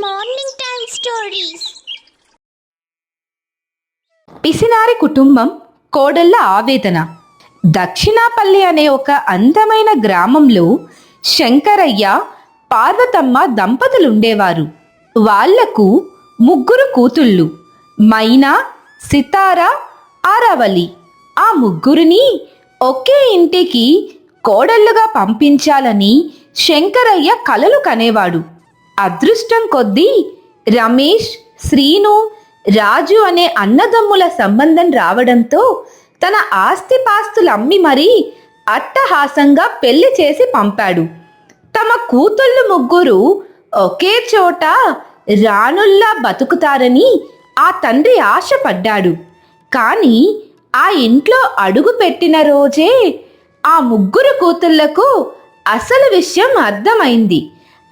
Morning time stories. పిసినారి కుటుంబం కోడళ్ళ ఆవేదన. దక్షిణాపల్లి అనే ఒక అందమైన గ్రామంలో శంకరయ్య, పార్వతమ్మ దంపతులుండేవారు. వాళ్లకు 3 కూతుళ్ళు, మైనా, సితార, ఆరావళి. ఆ ముగ్గురిని ఒకే ఇంటికి కోడళ్ళుగా పంపించాలని శంకరయ్య కలలు కనేవాడు. అదృష్టం కొద్దీ రమేష్, శ్రీను, రాజు అనే అన్నదమ్ముల సంబంధం రావడంతో తన ఆస్తిపాస్తులమ్మి మరీ అట్టహాసంగా పెళ్లి చేసి పంపాడు. తమ కూతుళ్ళు 3 ఒకే చోట రాణుల్లా బతుకుతారని ఆ తండ్రి ఆశపడ్డాడు. కానీ ఆ ఇంట్లో అడుగు పెట్టిన రోజే ఆ 3 కూతుళ్లకు అసలు విషయం అర్థమైంది.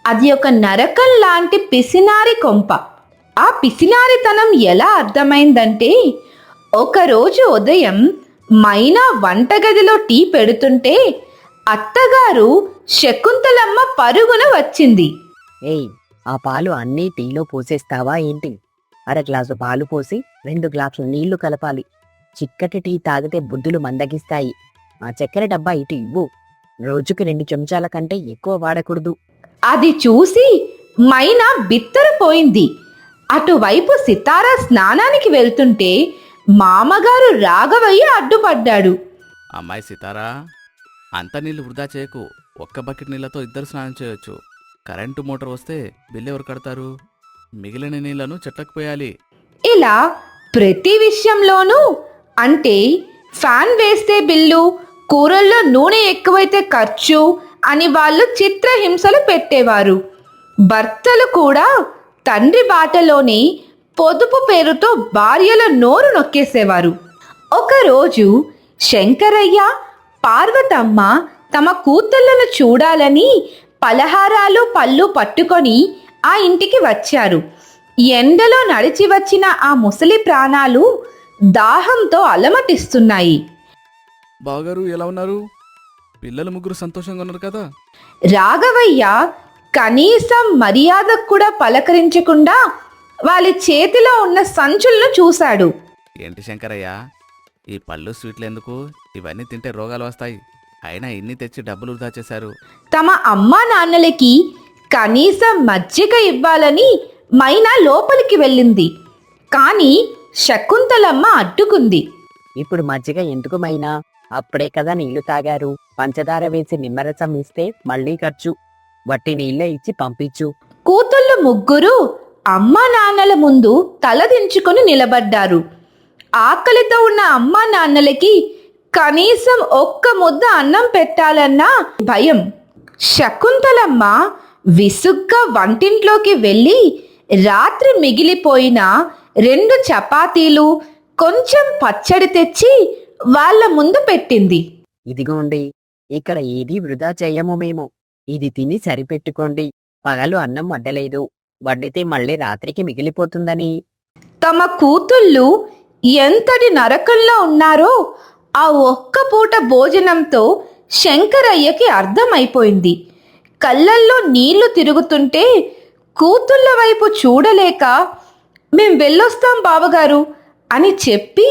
అది ఒక నరకం లాంటి పిసినారి కొంప. ఆ పిసినారితనం ఎలా అర్థమైందంటే, ఒకరోజు ఉదయం మైనా వంటగదిలో టీ పెడుతుంటే అత్తగారు శకుంతలమ్మ పరుగున వచ్చింది. ఏయ్, ఆ పాలు అన్నీ టీలో పోసేస్తావా ఏంటి? 1/2 గ్లాసు పాలు పోసి 2 గ్లాసులు నీళ్లు కలపాలి. చిక్కటి టీ తాగితే బుద్ధులు మందగిస్తాయి. ఆ చక్కెర డబ్బా ఇటు ఇవ్వు. రోజుకి 2 చెంచాల కంటే ఎక్కువ వాడకూడదు. అది చూసి మైనా బిత్తరపోయింది. అటువైపు సితార స్నానానికి వెళ్తుంటే మామగారు రాఘవయ్య అడ్డుపడ్డాడు. అమ్మాయి సితారా, అంత నీళ్లు వృధా చేయకు. ఒక్క బకెట్ నీళ్లతో 2 స్నానం చేయొచ్చు. కరెంటు మోటార్ వస్తే బిల్లు ఎవరు కడతారు? మిగిలిన నీళ్లను చెట్లకు పోయాలి. ఇలా ప్రతి విషయంలోనూ, అంటే ఫ్యాన్ వేస్తే బిల్లు, కూరల్లో నూనె ఎక్కువైతే ఖర్చు అని వాళ్ళు చిత్రహింసలు పెట్టేవారు. భర్తలు కూడా తండ్రి బాటలోనే పొదుపు పేరుతో భార్యల నోరు నొక్కేసేవారు. ఒకరోజు శంకరయ్య, పార్వతమ్మ తమ కూతుళ్లను చూడాలని పలహారాలు, పళ్ళు పట్టుకొని ఆ ఇంటికి వచ్చారు. ఎండలో నడిచి వచ్చిన ఆ ముసలి ప్రాణాలు దాహంతో అలమటిస్తున్నాయి. బావగారు ఎలా ఉన్నారు? పిల్లలు 3 సంతోషంగా ఉన్నారు కదా? రాఘవయ్య కనీసం మర్యాద కూడా పలకరించకుండా వాళ్ళ చేతిలో ఉన్న సంచులను చూశాడు. ఏంటి శంకరయ్య, ఈ పళ్ళు స్వీట్లు ఎందుకు? ఇవన్నీ తింటే రోగాలు వస్తాయి. అయినా ఇన్ని తెచ్చి డబ్బులు వృధా చేశారు. తమ అమ్మా నాన్నలకి కనీసం మజ్జిగ ఇవ్వాలని మైనా లోపలికి వెళ్ళింది. కానీ శకుంతలమ్మ అడ్డుకుంది. ఇప్పుడు మజ్జిగ ఎందుకు మైనా? అప్పుడే కదా నీళ్లు తాగారు. పంచదార వేసి నిమ్మరసం ఇస్తే మళ్ళీ ఖర్చు. వట్టి నీళ్ళే ఇచ్చి పంపించు. కూతుళ్ళు 3 అమ్మా నాన్నల ముందు తలదించుకొని నిలబడ్డారు. ఆకలితో ఉన్న అమ్మా నాన్నలకి కనీసం ఒక్క ముద్ద అన్నం పెట్టాలన్నా భయం. శకుంతలమ్మ విసుగ్గా వంటింట్లోకి వెళ్ళి రాత్రి మిగిలిపోయిన 2 చపాతీలు, కొంచెం పచ్చడి తెచ్చి వాళ్ళ ముందు పెట్టింది. ఇదిగోండి, ఇక్కడ ఏదీ వృధా చెయ్యము మేము. ఇది తిని సరిపెట్టుకోండి. పగలు అన్నం వడ్డలేదు, వడ్డితే మళ్ళీ రాత్రికి మిగిలిపోతుందని. తమ కూతుళ్ళు ఎంతటి నరకంలో ఉన్నారో ఆ ఒక్క పూట భోజనంతో శంకరయ్యకి అర్థమైపోయింది. కళ్ళల్లో నీళ్లు తిరుగుతుంటే కూతుళ్ళ వైపు చూడలేక, మేం వెళ్ళొస్తాం బావగారు అని చెప్పి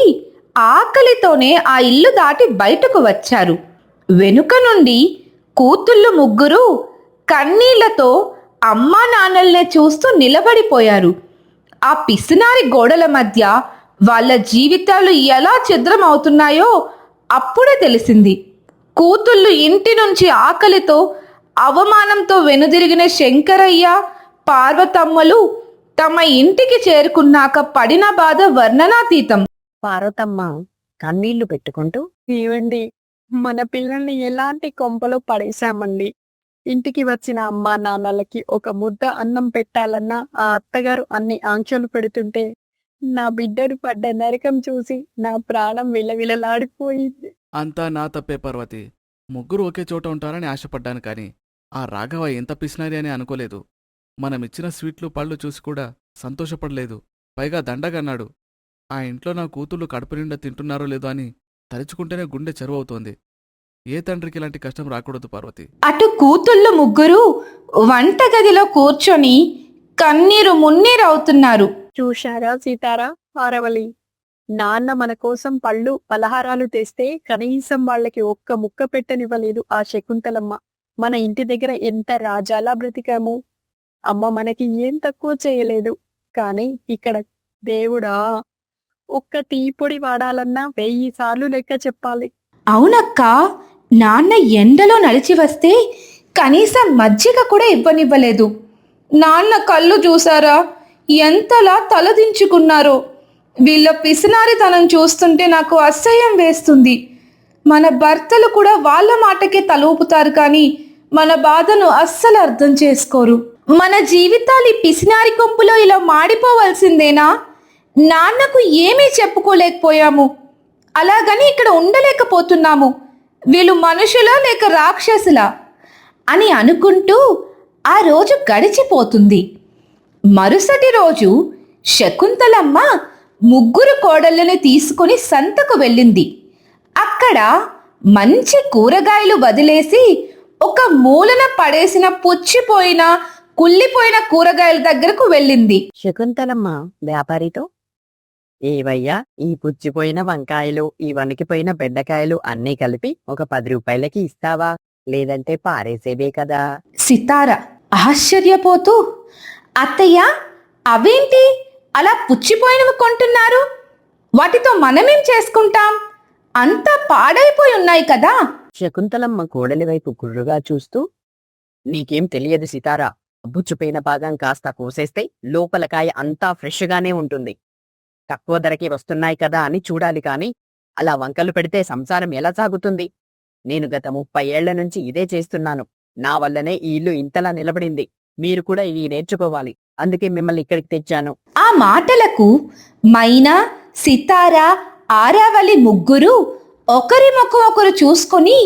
ఆకలితోనే ఆ ఇల్లు దాటి బయటకు వచ్చారు. వెనుక నుండి కూతుళ్ళు 3 కన్నీళ్లతో అమ్మా నాన్నల్నే చూస్తూ నిలబడిపోయారు. ఆ పిసినారి గోడల మధ్య వాళ్ళ జీవితాలు ఎలా ఛిద్రమవుతున్నాయో అప్పుడే తెలిసింది. కూతుళ్ళు ఇంటి నుంచి ఆకలితో, అవమానంతో వెనుదిరిగిన శంకరయ్య, పార్వతమ్మలు తమ ఇంటికి చేరుకున్నాక పడిన బాధ వర్ణనాతీతం. పార్వతమ్మ కన్నీళ్లు పెట్టుకుంటూ, ఏవండి, మన పిల్లల్ని ఎలాంటి కొంపలో పడేశామండి. ఇంటికి వచ్చిన అమ్మా నాన్నలకి ఒక ముద్ద అన్నం పెట్టాలన్నా ఆ అత్తగారు అన్ని ఆంక్షలు పెడుతుంటే నా బిడ్డను పడ్డ నరకం చూసి నా ప్రాణం విలవిలలాడిపోయింది. అంతా నా తప్పే పార్వతి. 3 ఒకే చోట ఉంటారని ఆశపడ్డాను, కానీ ఆ రాఘవ ఎంత పిసినారి అని అనుకోలేదు. మనమిచ్చిన స్వీట్లు, పళ్ళు చూసి కూడా సంతోషపడలేదు. పైగా దండగన్నాడు. ఆ ఇంట్లో నా కూతుళ్ళు కడుపు నిండా తింటున్నారో లేదో అని తలుచుకుంటేనే గుండె చెరువవుతోంది. ఏ తండ్రికి ఇలాంటి కష్టం రాకూడదు పార్వతి. అటు కూతుళ్ళు 3 వంటగదిలో కూర్చొని కన్నీరు మున్నీరు అవుతున్నారు. చూశారా సీతారా, ఆరవలి, నాన్న మన కోసం పళ్ళు పలహారాలు తెస్తే కనీసం వాళ్ళకి ఒక్క ముక్క పెట్టనివ్వలేదు ఆ శకుంతలమ్మ. మన ఇంటి దగ్గర ఎంత రాజాలా బ్రతికాము. అమ్మ మనకి ఏం తక్కువ చేయలేదు. కానీ ఇక్కడ దేవుడా, ఒక్క టీ పొడి వాడాలన్నా 1000 సార్లు లెక్క చెప్పాలి. అవునక్క, నాన్న ఎండలో నడిచి వస్తే కనీసం మజ్జిగ కూడా ఇవ్వనివ్వలేదు. నాన్న కళ్ళు చూసారా ఎంతలా తలదించుకున్నారో. వీళ్ళ పిసినారితనం చూస్తుంటే నాకు అసహ్యం వేస్తుంది. మన భర్తలు కూడా వాళ్ళ మాటకే తలూపుతారు కానీ మన బాధను అస్సలు అర్థం చేసుకోరు. మన జీవితాలు ఈ పిసినారి కొంపులో ఇలా మాడిపోవలసిందేనా? నాన్నకు ఏమీ చెప్పుకోలేకపోయాము, అలాగని ఇక్కడ ఉండలేకపోతున్నాము. వీళ్ళు మనుషులా లేక రాక్షసులా అని అనుకుంటూ ఆ రోజు గడిచిపోతుంది. మరుసటి రోజు శకుంతలమ్మ ముగ్గురు కోడళ్ళని తీసుకుని సంతకు వెళ్ళింది. అక్కడ మంచి కూరగాయలు వదిలేసి ఒక మూలన పడేసిన పుచ్చిపోయిన కుళ్ళిపోయిన కూరగాయల దగ్గరకు వెళ్ళింది. శకుంతలమ్మ వ్యాపారితో, ఏవయ్యా, ఈ పుచ్చిపోయిన వంకాయలు, ఈ వణికిపోయిన బెండకాయలు అన్నీ కలిపి ఒక 10 రూపాయలకి ఇస్తావా? లేదంటే పారేసేవే కదా. సితార ఆశ్చర్యపోతూ, అత్తయ్య, అవేంటి అలా పుచ్చిపోయినవి కొంటున్నారు? వాటితో మనమేం చేసుకుంటాం? అంతా పాడైపోయి ఉన్నాయి కదా. శకుంతలమ్మ కోడలి వైపు గుర్రుగా చూస్తూ, నీకేం తెలియదు సితారా, పుచ్చిపోయిన భాగం కాస్త కోసేస్తే లోపల కాయ అంతా ఫ్రెష్గానే ఉంటుంది. తక్కువ ధరకే వస్తున్నాయి కదా అని చూడాలి కాని అలా వంకలు పెడితే సంసారం ఎలా సాగుతుంది? నేను గత 30 ఏళ్ల నుంచి ఇదే చేస్తున్నాను. నా వల్లనే ఈ ఇల్లు ఇంతలా నిలబడింది. మీరు కూడా ఇవి నేర్చుకోవాలి. అందుకే మిమ్మల్ని ఇక్కడికి తెచ్చాను. ఆ మాటలకు మైనా, సితార, ఆరావళి ముగ్గురు ఒకరి ముఖం ఒకరు చూసుకొని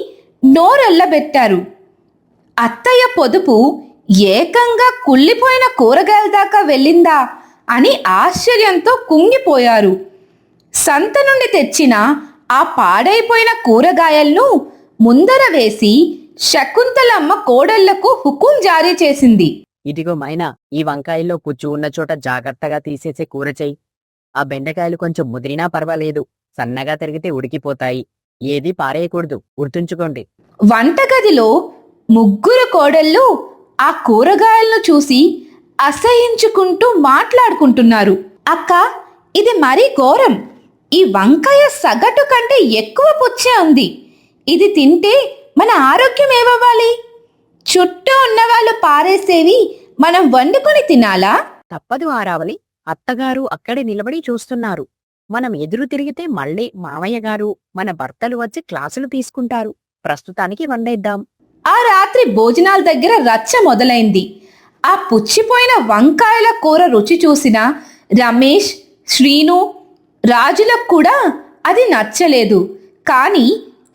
నోరెల్లబెట్టారు. అత్తయ్య పొదుపు ఏకంగా కుళ్ళిపోయిన కూరగాయల దాకా వెళ్ళిందా అని ఆశ్చర్యంతో కుంగిపోయారు. సంత నుండి తెచ్చిన ఆ పాడైపోయిన కూరగాయలను ముందర వేసి శకుంతలమ్మ కోడళ్లకు హుకుం జారీ చేసింది. ఇదిగో మైనా, ఈ వంకాయల్లో పుచ్చు ఉన్న చోట జాగ్రత్తగా తీసేసే కూర చెయ్యి. ఆ బెండకాయలు కొంచెం ముదిరినా పర్వాలేదు, సన్నగా తరిగితే ఉడికిపోతాయి. ఏది పారేయకూడదు, గుర్తుంచుకోండి. వంటగదిలో ముగ్గురు కోడళ్ళు ఆ కూరగాయలను చూసి అసహించుకుంటూ మాట్లాడుకుంటున్నారు. అక్క, ఇది మరీ ఘోరం. ఈ వంకాయ సగటు కంటే ఎక్కువ పుచ్చే ఉంది. ఇది తింటే మన ఆరోగ్యం ఏమవ్వాలి? చుట్టూ ఉన్నవాళ్ళు పారేసేవి మనం వండుకొని తినాలా? తప్పదు ఆరావలి, అత్తగారు అక్కడే నిలబడి చూస్తున్నారు. మనం ఎదురు తిరిగితే మళ్ళీ మామయ్య గారు, మన భర్తలు వచ్చి క్లాసులు తీసుకుంటారు. ప్రస్తుతానికి వండేద్దాం. ఆ రాత్రి భోజనాల దగ్గర రచ్చ మొదలైంది. ఆ పుచ్చిపోయిన వంకాయల కూర రుచి చూసిన రమేష్, శ్రీను, రాజులకు కూడా అది నచ్చలేదు. కానీ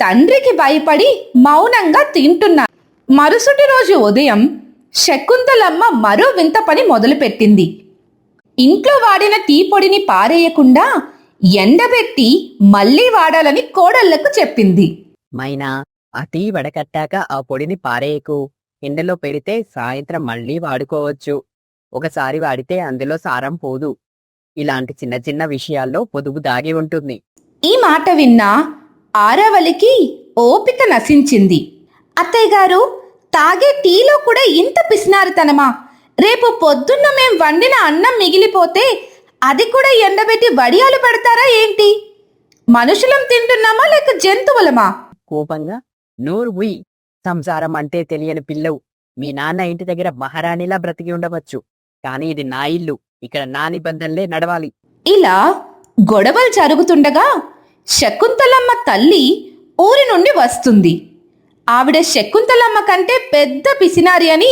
తండ్రికి భయపడి మౌనంగా తింటున్నారు. మరుసటి రోజు ఉదయం శకుంతలమ్మ మరో వింత పని మొదలుపెట్టింది. ఇంట్లో వాడిన టీ పొడిని పారేయకుండా ఎండబెట్టి మళ్ళీ వాడాలని కోడళ్లకు చెప్పింది. మైనా, ఆ టీ వడకట్టాక ఆ పొడిని పారేయకు. ఎండలో పెడితే సాయంత్రం మళ్ళీ వాడుకోవచ్చు. ఒకసారి వాడితే అందులో సారం పోదు. ఇలాంటి చిన్న చిన్న విషయాల్లో పొదుపు దాగి ఉంటుంది. ఈ మాట విన్న ఆరావళికి ఓపిక నశించింది. అత్తయ్య గారు, తాగే టీలో కూడా ఇంత పిసినారితనమా? రేపు పొద్దున్న మేం వండిన అన్నం మిగిలిపోతే అది కూడా ఎండబెట్టి వడియాలు పెడతారా ఏంటి? మనుషులం తింటున్నామా లేక జంతువులమా? కోపంగా, నోరు ఉయ్. సంసారం అంటే తెలియని పిల్లవు. మీ నాన్న ఇంటి దగ్గర మహారాణిలా బ్రతికి ఉండవచ్చు, కానీ ఇది నా ఇల్లు. ఇక్కడ నా నిబంధనలే నడవాలి. ఇలా గొడవలు జరుగుతుండగా శకుంతలమ్మ తల్లి ఊరి నుండి వస్తుంది. ఆవిడ శకుంతలమ్మ కంటే పెద్ద పిసినారి అని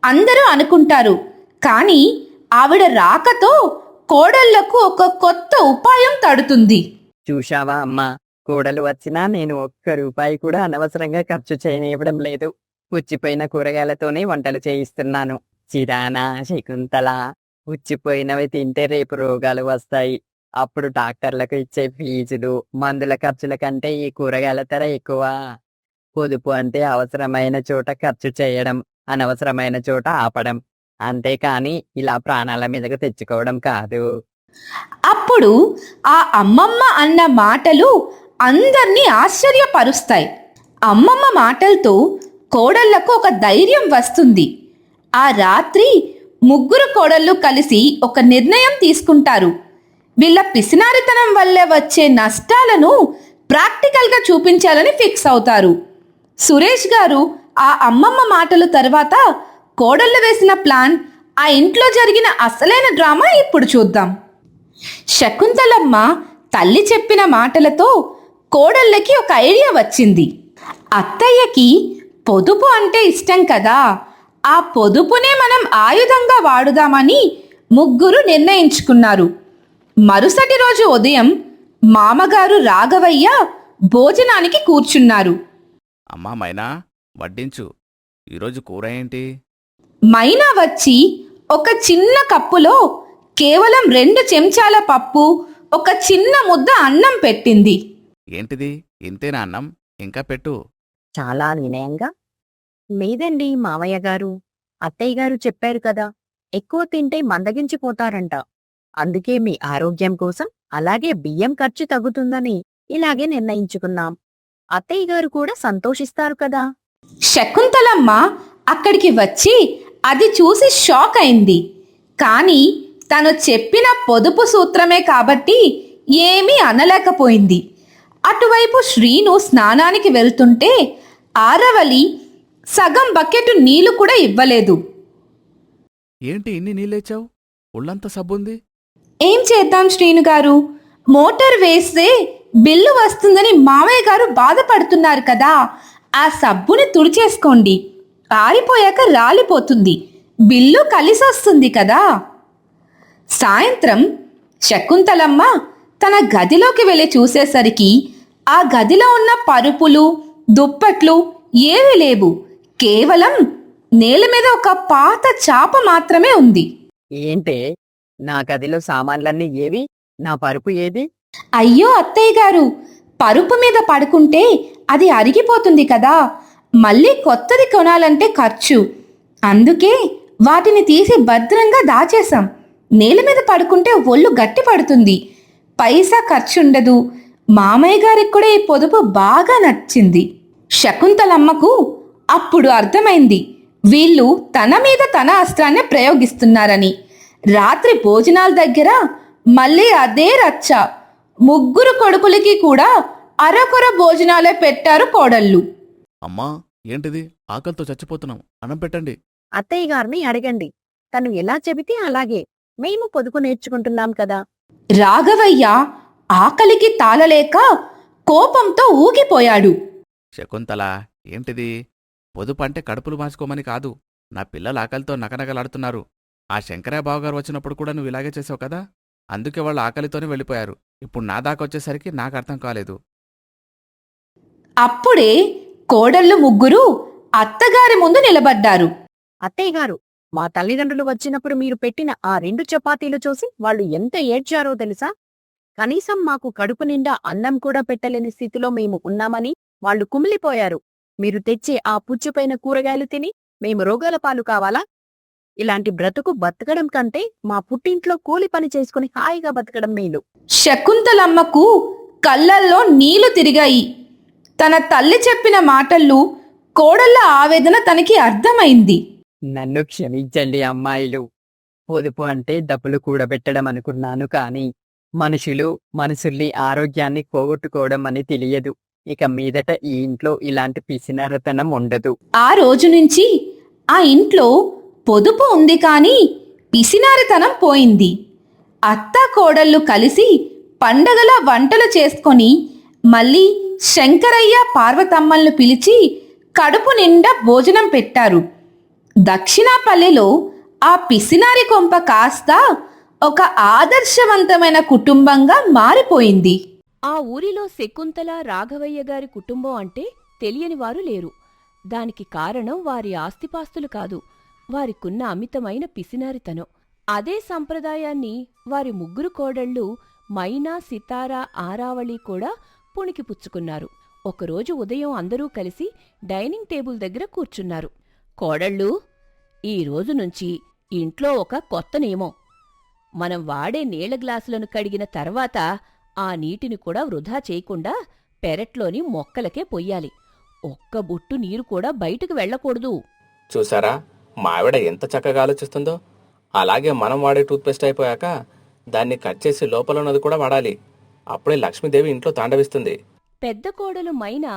అందరూ అనుకుంటారు. కానీ ఆవిడ రాకతో కోడళ్లకు ఒక కొత్త ఉపాయం తడుతుంది. చూశావా అమ్మా, కోడలు వచ్చినా నేను ఒక్క రూపాయి కూడా అనవసరంగా ఖర్చు చేయనివ్వడం లేదు. పుచ్చిపోయిన కూరగాయలతోనే వంటలు చేయిస్తున్నాను. చిరానా, శకుంతల, పుచ్చిపోయినవి తింటే రేపు రోగాలు వస్తాయి. అప్పుడు డాక్టర్లకు ఇచ్చే ఫీజులు, మందుల ఖర్చుల కంటే ఈ కూరగాయల ధర ఎక్కువ. పొదుపు అంటే అవసరమైన చోట ఖర్చు చేయడం, అనవసరమైన చోట ఆపడం. అంతేకాని ఇలా ప్రాణాల మీదకు తెచ్చుకోవడం కాదు. అప్పుడు ఆ అమ్మమ్మ అన్న మాటలు అందర్నీ ఆశ్చర్యపరుస్తాయి. అమ్మమ్మ మాటలతో కోడళ్లకు ఒక ధైర్యం వస్తుంది. ఆ రాత్రి ముగ్గురు కోడళ్ళు కలిసి ఒక నిర్ణయం తీసుకుంటారు. వీళ్ళ పిసినారితనం వల్ల వచ్చే నష్టాలను ప్రాక్టికల్గా చూపించాలని ఫిక్స్ అవుతారు. సురేష్ గారు ఆ అమ్మమ్మ మాటలు తర్వాత కోడళ్ళు వేసిన ప్లాన్, ఆ ఇంట్లో జరిగిన అసలైన డ్రామా ఇప్పుడు చూద్దాం. శకుంతలమ్మ తల్లి చెప్పిన మాటలతో కోడళ్ళకి ఒక ఐడియా వచ్చింది. అత్తయ్యకి పొదుపు అంటే ఇష్టం కదా, ఆ పొదుపునే మనం ఆయుధంగా వాడుదామని ముగ్గురు నిర్ణయించుకున్నారు. మరుసటి రోజు ఉదయం మామగారు రాఘవయ్య భోజనానికి కూర్చున్నారు. అమ్మా మైనా, వడ్డించు. ఈరోజు కూర ఏంటి? మైనా వచ్చి ఒక చిన్న కప్పులో కేవలం 2 చెంచాల పప్పు, ఒక చిన్న ముద్ద అన్నం పెట్టింది. ఏంటిది, ఇంతేనా అన్నం? ఇంకా పెట్టు. చాలా వినయంగా, లేదండి మావయ్య గారు, అత్తయ్య గారు చెప్పారు కదా, ఎక్కువ తింటే మందగించిపోతారంట. అందుకే మీ ఆరోగ్యం కోసం, అలాగే బియ్యం ఖర్చు తగ్గుతుందని ఇలాగే నిర్ణయించుకున్నాం. అత్తయ్య గారు కూడా సంతోషిస్తారు కదా. శకుంతలమ్మ అక్కడికి వచ్చి అది చూసి షాక్ అయింది. కానీ తను చెప్పిన పొదుపు సూత్రమే కాబట్టి ఏమీ అనలేకపోయింది. అటువైపు శ్రీను స్నానానికి వెళ్తుంటే ఆరవలి సగం బకెట్ నీళ్లు కూడా ఇవ్వలేదు. ఏంటి ఇన్ని నీళ్ళేచ్చావు? ఒళ్ళంతా సబ్బుంది. ఏం చేద్దాం శ్రీను గారు, మోటార్ వేస్తే బిల్లు వస్తుందని మామయ్య గారు బాధపడుతున్నారు కదా, ఆ సబ్బుని తుడిచేసుకోండి, ఆరిపోయాక రాలిపోతుంది, బిల్లు కలిసొస్తుంది కదా. సాయంత్రం శకుంతలమ్మ తన గదిలోకి వెళ్ళి చూసేసరికి ఆ గదిలో ఉన్న పరుపులు, దుప్పట్లు ఏవీ లేవు. కేవలం నేల మీద ఒక పాత చాప మాత్రమే ఉంది. ఏంటే, నా గదిలో సామాన్లన్నీ ఏవి? నా పరుపు ఏది? అయ్యో అత్తయ్య గారు, పరుపు మీద పడుకుంటే అది అరిగిపోతుంది కదా, మళ్ళీ కొత్తది కొనాలంటే ఖర్చు, అందుకే వాటిని తీసి భద్రంగా దాచేశాం. నేల మీద పడుకుంటే ఒళ్ళు గట్టి పడుతుంది, పైసా ఖర్చుండదు. మామయ్య గారికి కూడా ఈ పొదుపు బాగా నచ్చింది. శకుంతలమ్మకు అప్పుడు అర్థమైంది వీళ్ళు తన మీద తన అస్త్రాన్ని ప్రయోగిస్తున్నారని. రాత్రి భోజనాల దగ్గర మళ్ళీ అదే రచ్చ. ముగ్గురు కొడుకులకి కూడా అరకొర భోజనాలే పెట్టారు కోడళ్ళు. అమ్మా, ఏంటిది? ఆకలితో చచ్చిపోతున్నాం, అన్నం పెట్టండి. అత్తయ్య గారిని అడగండి, తను ఎలా చెబితే అలాగే. మేము పొదుపు నేర్చుకుంటున్నాం కదా. రాఘవయ్య ఆకలికి తాళలేక కోపంతో ఊగిపోయాడు. శకుంతల, ఏంటిది? పొదుపు అంటే కడుపులు మార్చుకోమని కాదు. నా పిల్లలు ఆకలితో నకనకలాడుతున్నారు. ఆ శంకరయ్య బావగారు వచ్చినప్పుడు కూడా నువ్వు ఇలాగే చేసావు కదా, అందుకే వాళ్ళు ఆకలితోనే వెళ్ళిపోయారు. ఇప్పుడు నా దాకొచ్చేసరికి నాకు అర్థం కాలేదు. అప్పుడే కోడళ్ళు ముగ్గురు అత్తగారి ముందు నిలబడ్డారు. అత్తయ్య గారు, మా తల్లిదండ్రులు వచ్చినప్పుడు మీరు పెట్టిన ఆ 2 చపాతీలు చూసి వాళ్ళు ఎంత ఏడ్చారో తెలుసా? కనీసం మాకు కడుపు నిండా అన్నం కూడా పెట్టలేని స్థితిలో మేము ఉన్నామని వాళ్ళు కుమిలిపోయారు. మీరు తెచ్చే ఆ పుచ్చిపోయిన కూరగాయలు తిని మేము రోగాల పాలు కావాలా? ఇలాంటి బ్రతుకు బతకడం కంటే మా పుట్టింట్లో కూలి పని చేసుకుని హాయిగా బతకడం మేలు. శకుంతలమ్మకు కళ్ళల్లో నీళ్లు తిరిగాయి. తన తల్లి చెప్పిన మాటలు, కోడళ్ళ ఆవేదన తనకి అర్థమైంది. నన్ను క్షమించండి అమ్మాయిలు. పొదుపు అంటే డబ్బులు కూడబెట్టడం అనుకున్నాను, కానీ మనుషుల్ని ఆరోగ్యాన్ని పోగొట్టుకోవడం అని తెలియదు. ఇక మీదట ఈ ఇంట్లో ఇలాంటి పిసినారతనం ఉండదు. ఆ రోజు నుంచి ఆ ఇంట్లో పొదుపు ఉంది కానీ పిసినారితనం పోయింది. అత్త కోడళ్ళు కలిసి పండగల వంటలు చేసుకొని మళ్ళీ శంకరయ్య పార్వతమ్మలను పిలిచి కడుపు నిండా భోజనం పెట్టారు. దక్షిణాపల్లెలో ఆ పిసినారి కొంప కాస్త ఒక ఆదర్శవంతమైన కుటుంబంగా మారిపోయింది. ఆ ఊరిలో శకుంతల రాఘవయ్య గారి కుటుంబం అంటే తెలియనివారు లేరు. దానికి కారణం వారి ఆస్తిపాస్తులు కాదు, వారికున్న అమితమైన పిసినారితనం. అదే సంప్రదాయాన్ని వారి ముగ్గురు కోడళ్ళు మైనా, సితారా, ఆరావళి కూడా పుణికిపుచ్చుకున్నారు. ఒకరోజు ఉదయం అందరూ కలిసి డైనింగ్ టేబుల్ దగ్గర కూర్చున్నారు. కోడళ్ళు, ఈ రోజు నుంచి ఇంట్లో ఒక కొత్త నియమం. మనం వాడే నీళ్ల గ్లాసులను కడిగిన తర్వాత ఆ నీటిని కూడా వృధా చేయకుండా పెరట్లోని మొక్కలకే పొయ్యాలి. ఒక్క బుట్టు నీరు కూడా బయటకు వెళ్ళకూడదు. చూసారా మా ఆవిడ ఎంత చక్కగా ఆలోచిస్తుందో. అలాగే మనం వాడే టూత్పేస్ట్ అయిపోయాక దాన్ని కట్ చేసి లోపల ఉన్నది కూడా వాడాలి. అప్పుడే లక్ష్మీదేవి ఇంట్లో తాండవిస్తుంది. పెద్ద కోడలు మైనా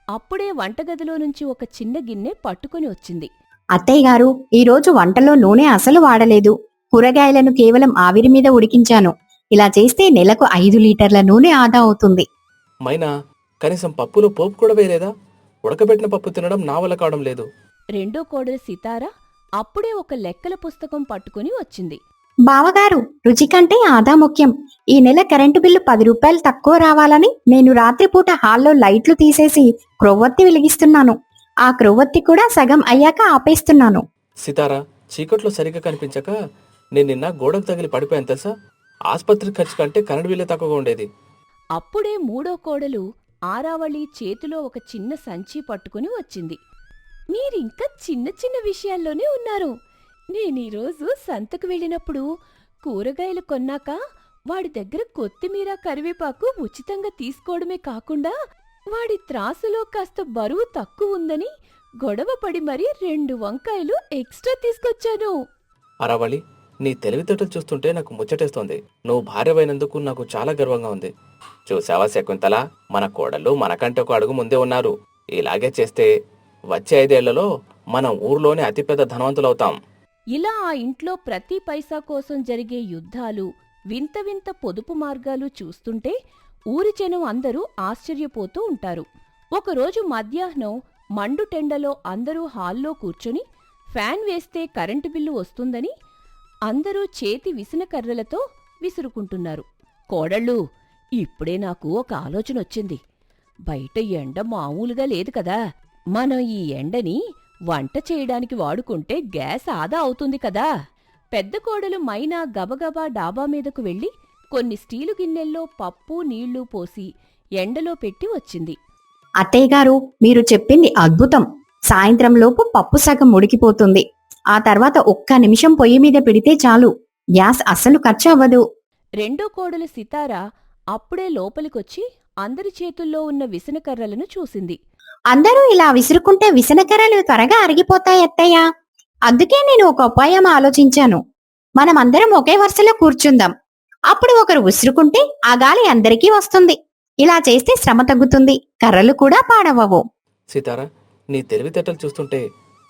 అప్పుడే వంటగదిలో నుంచి ఒక చిన్న గిన్నె పట్టుకొని వచ్చింది. అత్తయ్య గారు, ఈరోజు వంటలో నూనె అసలు వాడలేదు. కూరగాయలను కేవలం ఆవిరి మీద ఉడికించాను. ఇలా చేస్తే నెలకు 5 లీటర్ల నూనె ఆదా అవుతుంది. మైనా, కనీసం పప్పులో పోపు కూడా వేయలేదా? ఉడకబెట్టిన పప్పు తినడం నా వల్ల కావడం లేదు. రెండో కోడలు సితార అప్పుడే ఒక లెక్కల పుస్తకం పట్టుకుని వచ్చింది. బావగారు, రుచి కంటే ఆదా ముఖ్యం. ఈ నెల కరెంటు బిల్లు 10 రూపాయలు తక్కువ రావాలని నేను రాత్రిపూట హాల్లో లైట్లు తీసేసి క్రొవ్వొత్తి వెలిగిస్తున్నాను. ఆ క్రొవ్వొత్తి కూడా సగం అయ్యాక ఆపేస్తున్నాను. సితారా, చీకట్లో సరిగ్గా కనిపించక నేను నిన్న గోడకు తగిలి పడిపోయాను తెలుసా. ఆస్పత్రి ఖర్చు కంటే కరెంటు బిల్లే తక్కువగా ఉండేది. అప్పుడే మూడో కోడలు ఆరావళి చేతిలో ఒక చిన్న సంచి పట్టుకుని వచ్చింది. మీరింకా చిన్న చిన్న విషయాల్లోనే ఉన్నారు. నేనీరోజు సంతకు వెళ్ళినప్పుడు కూరగాయలు కొన్నాక వాడి దగ్గర కొత్తిమీర కరివేపాకు ఉచితంగా తీసుకోవడమే కాకుండా వాడి త్రాసులో కాస్త బరువు తక్కువ ఉందని గొడవపడి మరీ 2 వంకాయలు ఎక్స్ట్రా తీసుకొచ్చాను. అరావళి, నీ తెలివితేటలు చూస్తుంటే నాకు ముచ్చటేస్తోంది. నువ్వు భార్యవైనందుకు నాకు చాలా గర్వంగా ఉంది. చూసావా శకుంతల, మన కోడళ్ళు మనకంటే ఒక అడుగు ముందే ఉన్నారు. ఇలాగే చేస్తే వచ్చే 5 ఏళ్లలో మనం ఊర్లోనే అతిపెద్ద ధనవంతులవుతాం. ఇలా ఆ ఇంట్లో ప్రతి పైసా కోసం జరిగే యుద్ధాలు, వింత వింత పొదుపు మార్గాలు చూస్తుంటే ఊరి జనం అందరూ ఆశ్చర్యపోతూ ఉంటారు. ఒకరోజు మధ్యాహ్నం మండుటెండలో అందరూ హాల్లో కూర్చొని ఫ్యాన్ వేస్తే కరెంటు బిల్లు వస్తుందని అందరూ చేతి విసనకర్రలతో విసురుకుంటున్నారు. కోడళ్ళు, ఇప్పుడే నాకు ఒక ఆలోచనొచ్చింది. బయట ఎండ మామూలుగా లేదు కదా. మనం ఈ ఎండని వంట చేయడానికి వాడుకుంటే గ్యాస్ ఆదా అవుతుంది కదా. పెద్ద కోడలు మైనా గబగబా డాబా మీదకు వెళ్లి కొన్ని స్టీలు గిన్నెల్లో పప్పు నీళ్లు పోసి ఎండలో పెట్టి వచ్చింది. అత్తయ్య గారు, మీరు చెప్పింది అద్భుతం. సాయంత్రంలోపు పప్పు సగం ఉడికిపోతుంది. ఆ తర్వాత ఒక్క నిమిషం పొయ్యి మీద పెడితే చాలు. గ్యాస్ అస్సలు ఖర్చు అవ్వదు. రెండో కోడలు సితార అప్పుడే లోపలికొచ్చి అందరి చేతుల్లో ఉన్న విసనకర్రలను చూసింది. అందరూ ఇలా విసురుకుంటే విసనకర్రలు త్వరగా అరిగిపోతాయి అత్తయ్య. అందుకే నేను ఒక ఉపాయం ఆలోచించాను. మనమందరం ఒకే వరుసలో కూర్చుందాం. అప్పుడు ఒకరు విసురుకుంటే ఆ గాలి అందరికీ వస్తుంది. ఇలా చేస్తే శ్రమ తగ్గుతుంది, కర్రలు కూడా పాడవవు. సీతారా, నీ తెలివితేటలు చూస్తుంటే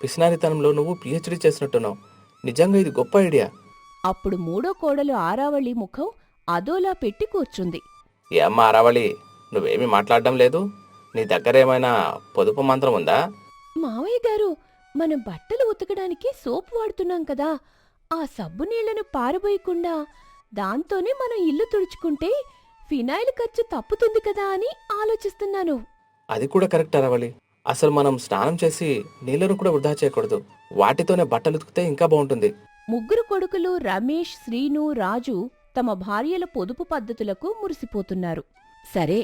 పిసినారితనంలో నువ్వు పిహెచ్డీ చేసినట్టున్నావు. నిజంగా ఇది గొప్ప ఐడియా. అప్పుడు మూడో కోడలు ఆరావళి ముఖం అదోలా పెట్టి కూర్చుంది. ఏమ్మా అరావళి, నువ్వేమీ మాట్లాడడం లేదు. నీ దగ్గర ఏమైనా పొదుపు మంత్రం ఉందా? మావయ్య గారు, మనం బట్టలు ఉతకడానికి సోప్ వాడుతున్నాం కదా, ఆ సబ్బు నీళ్లను పారబోయకుండా దాంతోనే మనం ఇల్లు తుడుచుకుంటే ఫినాయిల్ ఖర్చు తప్పుతుంది కదా అని ఆలోచిస్తున్నాను. అది కూడా కరెక్ట్ అరావళి. అసలు మనం స్నానం చేసి నీళ్లను కూడా వృధా చేయకూడదు. వాటితోనే బట్టలు ఉతికితే ఇంకా బాగుంటుంది. ముగ్గురు కొడుకులు రమేష్, శ్రీను, రాజు తమ భార్యల పొదుపు పద్ధతులకు మురిసిపోతున్నారు. సరే,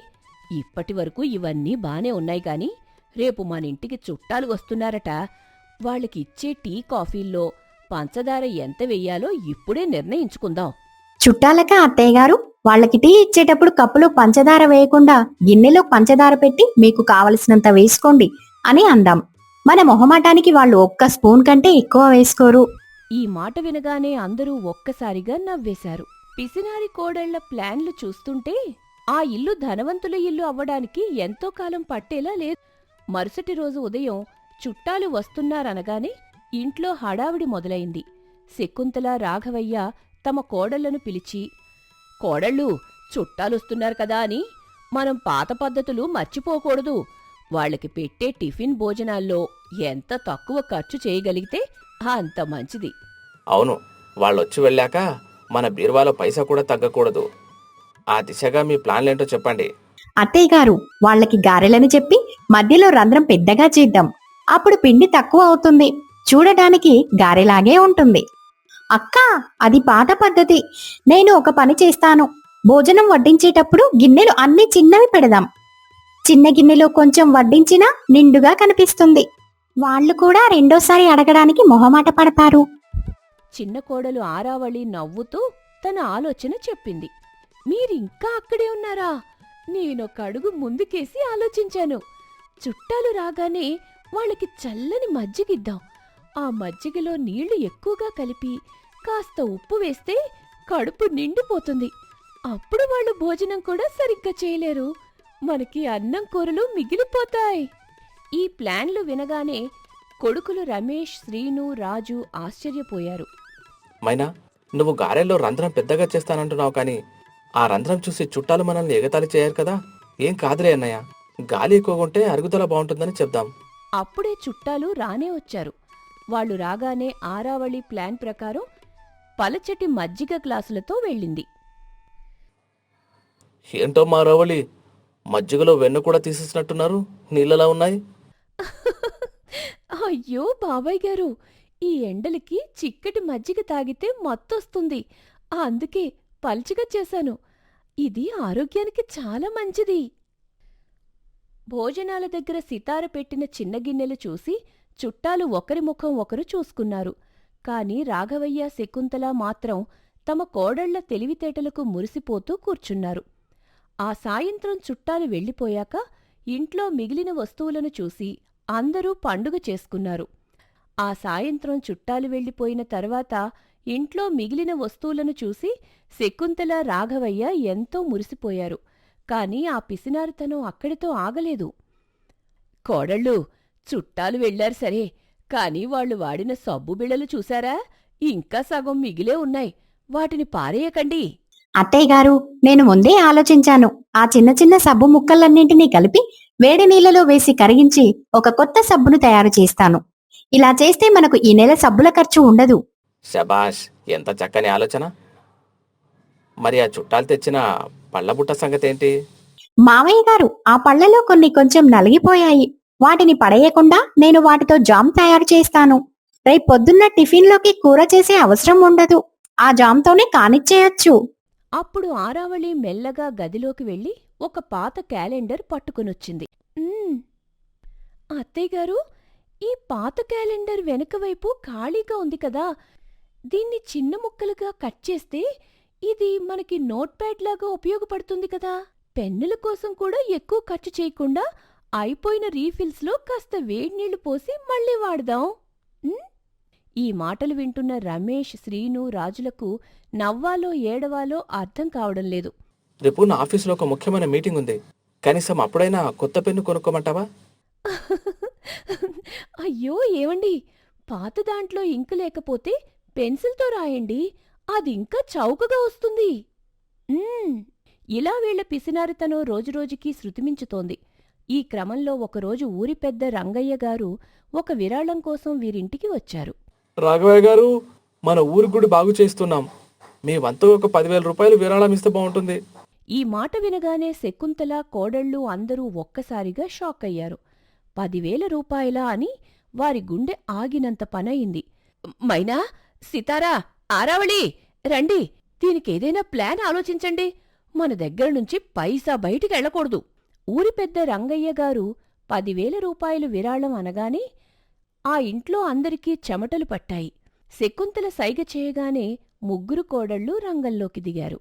ఇప్పటివరకు ఇవన్నీ బానే ఉన్నాయి గాని రేపు మనింటికి చుట్టాలు వస్తున్నారట. వాళ్ళకిచ్చే టీ కాఫీల్లో పంచదార ఎంత వెయ్యాలో ఇప్పుడే నిర్ణయించుకుందాం. చుట్టాలక అత్తయ్య గారు, వాళ్ళకి టీ ఇచ్చేటప్పుడు కప్పులో పంచదార వేయకుండా గిన్నెలో పంచదార పెట్టి మీకు కావలసినంత వేసుకోండి అని అందాం. మన మొహమాటానికి వాళ్ళు 1 స్పూన్ కంటే ఎక్కువ వేసుకోరు. ఈ మాట వినగానే అందరూ ఒక్కసారిగా నవ్వేశారు. పిసినారి కోడళ్ల ప్లాన్లు చూస్తుంటే ఆ ఇల్లు ధనవంతుల ఇల్లు అవ్వడానికి ఎంతో కాలం పట్టేలా లేదు. మరుసటి రోజు ఉదయం చుట్టాలు వస్తున్నారనగానే ఇంట్లో హడావిడి మొదలైంది. శకుంతల, రాఘవయ్య తమ కోడళ్లను పిలిచి, కోడళ్ళు, చుట్టాలొస్తున్నారు కదా అని మనం పాత పద్ధతులు మర్చిపోకూడదు. వాళ్ళకి పెట్టే టిఫిన్ భోజనాల్లో ఎంత తక్కువ ఖర్చు చేయగలిగితే అంత మంచిది. అవును, వాళ్ళొచ్చి వెళ్ళాక మన బీరువాలో పైసా కూడా తగ్గకూడదు. ఆ దిశగా మీ ప్లాన్లేంటో చెప్పండి. అత్తయ్య గారు, వాళ్ళకి గారెలని చెప్పి మధ్యలో రంధ్రం పెద్దగా చేద్దాం. అప్పుడు పిండి తక్కువ అవుతుంది, చూడటానికి గారెలాగే ఉంటుంది. అక్కా, అది పాత పద్ధతి. నేను ఒక పని చేస్తాను. భోజనం వడ్డించేటప్పుడు గిన్నెలు అన్ని చిన్నవి పెడదాం. చిన్న గిన్నెలో కొంచెం వడ్డించినా నిండుగా కనిపిస్తుంది. వాళ్ళు కూడా రెండోసారి అడగడానికి మొహమాట పడతారు. చిన్న కోడలు ఆరావళి నవ్వుతూ తన ఆలోచన చెప్పింది. మీరింకా అక్కడే ఉన్నారా? నేనొక అడుగు ముందుకేసి ఆలోచించాను. చుట్టాలు రాగానే వాళ్ళకి చల్లని మజ్జిగిద్దాం. ఆ మజ్జిగలో నీళ్లు ఎక్కువగా కలిపి కాస్త ఉప్పు వేస్తే కడుపు నిండిపోతుంది. అప్పుడు వాళ్ళు భోజనం కూడా సరిగ్గా చేయలేరు. మనకి అన్నం కూరలు మిగిలిపోతాయి. ఈ ప్లాన్లు వినగానే కొడుకులు రమేష్, శ్రీను, రాజు ఆశ్చర్యపోయారు. మైనా, నువ్వు గారెల్లో రంధ్రం పెద్దగా చేస్తానంటున్నావు కానీ ఆ రంధ్రం చూసి చుట్టాలు మనల్ని ఎగతాళి చేయరు కదా? ఏం కాదులే అన్నయ్య, గాలి ఎక్కువగా ఉంటే అరుగుదల బాగుంటుందని చెప్దాం. అప్పుడే చుట్టాలు రానే వచ్చారు. వాళ్ళు రాగానే ఆరావళి ప్లాన్ ప్రకారం పలచటి మజ్జిగ గ్లాసులతో వెళ్ళింది. ఏంటో మా రవళి, మజ్జిగలో వెన్ను కూడా తీసేసినట్టున్నారు, నీళ్ళలా ఉన్నాయి. అయ్యో బాబాయ్ గారు, ఈ ఎండలకి చిక్కటి మజ్జిగ తాగితే మత్తొస్తుంది. అందుకే పల్చగా చేశాను. ఇది ఆరోగ్యానికి చాలా మంచిది. భోజనాల దగ్గర సితార పెట్టిన చిన్న గిన్నెలు చూసి చుట్టాలు ఒకరి ముఖం ఒకరు చూసుకున్నారు. కాని రాఘవయ్య, శకుంతల మాత్రం తమ కోడళ్ల తెలివితేటలకు మురిసిపోతూ కూర్చున్నారు. ఆ సాయంత్రం చుట్టాలు వెళ్ళిపోయాక ఇంట్లో మిగిలిన వస్తువులను చూసి అందరూ పండుగ చేసుకున్నారు. ఆ సాయంత్రం చుట్టాలు వెళ్ళిపోయిన తర్వాత ఇంట్లో మిగిలిన వస్తువులను చూసి శకుంతల, రాఘవయ్య ఎంతో మురిసిపోయారు. కాని ఆ పిసినారితనం అక్కడితో ఆగలేదు. కోడళ్ళు, చుట్టాలు వెళ్లారు సరే, కాని వాళ్ళు వాడిన సబ్బు బిళ్ళలు చూశారా? ఇంకా సగం మిగిలే ఉన్నాయి. వాటిని పారేయకండి. అత్తయ్య గారు, నేను ముందే ఆలోచించాను. ఆ చిన్న చిన్న సబ్బు ముక్కలన్నింటినీ కలిపి వేడి నీళ్లలో వేసి కరిగించి ఒక కొత్త సబ్బును తయారు చేస్తాను. ఇలా చేస్తే మనకు ఈ నెల సబ్బుల ఖర్చు ఉండదు. శబాష్, ఎంత చక్కని ఆలోచన. మరి ఆ చుట్టాలు తెచ్చిన పళ్ళబుట్ట సంగతి ఏంటి? మావయ్య గారు, ఆ పళ్లలో కొన్ని కొంచెం నలిగిపోయాయి. వాటిని పడేయకుండా నేను వాటితో జామ్ తయారు చేస్తాను. రేపు పొద్దున్న టిఫిన్లోకి కూర చేసే అవసరం ఉండదు. ఆ జామ్తోనే కానిచ్చేయొచ్చు. అప్పుడు ఆరావళి మెల్లగా గదిలోకి వెళ్లి ఒక పాత క్యాలెండర్ పట్టుకునొచ్చింది. అత్తయ్యగారు, ఈ పాత క్యాలెండర్ వెనకవైపు ఖాళీగా ఉంది కదా, దీన్ని చిన్న ముక్కలుగా కట్ చేస్తే ఇది మనకి నోట్ ప్యాడ్ లాగా ఉపయోగపడుతుంది కదా. పెన్నుల కోసం కూడా ఎక్కువ ఖర్చు చేయకుండా అయిపోయిన రీఫిల్స్లో కాస్త వేడినీళ్లు పోసి మళ్ళీ వాడదాం. ఈ మాటలు వింటున్న రమేష్, శ్రీను, రాజులకు నవ్వాలో ఏడవాలో అర్థం కావడం లేదు. రేపు నా ఆఫీసులో ఒక ముఖ్యమైన మీటింగ్ ఉంది. కనీసం అప్పుడైనా కొత్త పెన్ను కొనుక్కోమంటావా? అయ్యో ఏవండి, పాత దాంట్లో ఇంకు లేకపోతే పెన్సిల్తో రాయండి. అది ఇంకా చౌకగా వస్తుంది. ఇలా వీళ్ల పిసినారితనం రోజురోజుకీ శృతిమించుతోంది. ఈ క్రమంలో ఒకరోజు ఊరి పెద్ద రంగయ్య గారు ఒక విరాళం కోసం వీరింటికి వచ్చారు. రాఘవయ్య గారు, మన ఊరి గుడి బాగు చేస్తున్నాం. మీ వంతు ఒక 10,000 రూపాయలు విరాళం ఇస్తే బాగుంటుంది. ఈ మాట వినగానే శకుంతల, కోడళ్ళు అందరూ ఒక్కసారిగా షాక్ అయ్యారు. 10,000 రూపాయలా అని వారి గుండె ఆగినంత పనయింది. మైనా, సితారా, ఆరావళి, రండి, దీనికేదైనా ప్లాన్ ఆలోచించండి. మన దగ్గరనుంచి పైసా బయటికెళ్లకూడదు. ఊరి పెద్ద రంగయ్య గారు 10,000 రూపాయలు విరాళం అనగానే ఆ ఇంట్లో అందరికీ చెమటలు పట్టాయి. శకుంతల సైగ చేయగానే ముగ్గురు కోడళ్ళు రంగంలోకి దిగారు.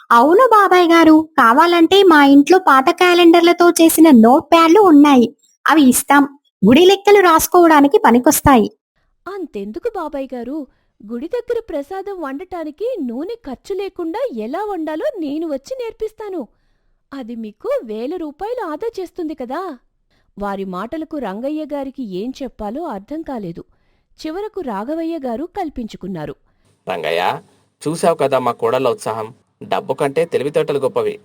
అవును బాబాయ్ గారు, కావాలంటే మా ఇంట్లో పాత క్యాలెండర్లతో చేసిన నోట్ ప్యాడ్లు ఉన్నాయి. అవి ఇస్తాం. గుడి లెక్కలు రాసుకోవడానికి పనికొస్తాయి. అంతెందుకు బాబాయ్ గారు, గుడి దగ్గర ప్రసాదం వండటానికి నూనె ఖర్చు లేకుండా ఎలా వండాలో నేను వచ్చి నేర్పిస్తాను. అది మీకు 1,000 రూపాయలు ఆదా చేస్తుంది కదా. వారి మాటలకు రంగయ్య గారికి ఏం చెప్పాలో అర్థం కాలేదు. చివరకు రాఘవయ్య గారు కల్పించుకున్నారు. రంగయ్య, చూశావు కదా మా కోడళ్ళ ఉత్సాహం. డబ్బు కంటే తెలివితేటలు గొప్పవి.